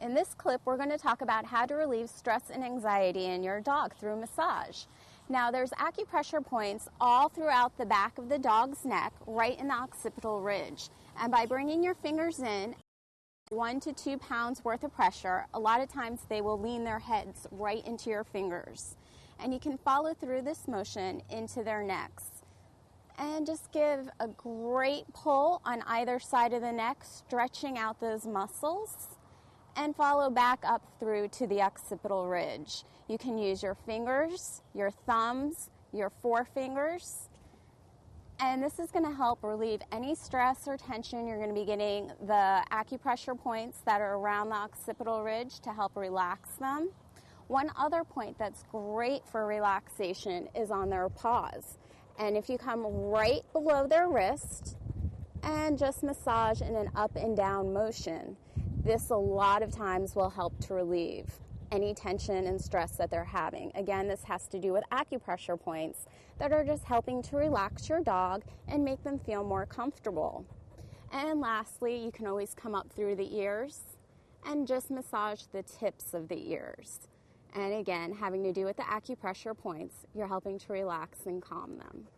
In this clip, we're going to talk about how to relieve stress and anxiety in your dog through massage. Now, there's acupressure points all throughout the back of the dog's neck, right in the occipital ridge. And by bringing your fingers in, 1 to 2 pounds worth of pressure, a lot of times they will lean their heads right into your fingers. And you can follow through this motion into their necks. And just give a great pull on either side of the neck, stretching out those muscles, and follow back up through to the occipital ridge. You can use your fingers, your thumbs, your forefingers, and this is going to help relieve any stress or tension. You're going to be getting the acupressure points that are around the occipital ridge to help relax them. One other point that's great for relaxation is on their paws. And if you come right below their wrist and just massage in an up and down motion, this a lot of times will help to relieve any tension and stress that they're having. Again, this has to do with acupressure points that are just helping to relax your dog and make them feel more comfortable. And lastly, you can always come up through the ears and just massage the tips of the ears. And again, having to do with the acupressure points, you're helping to relax and calm them.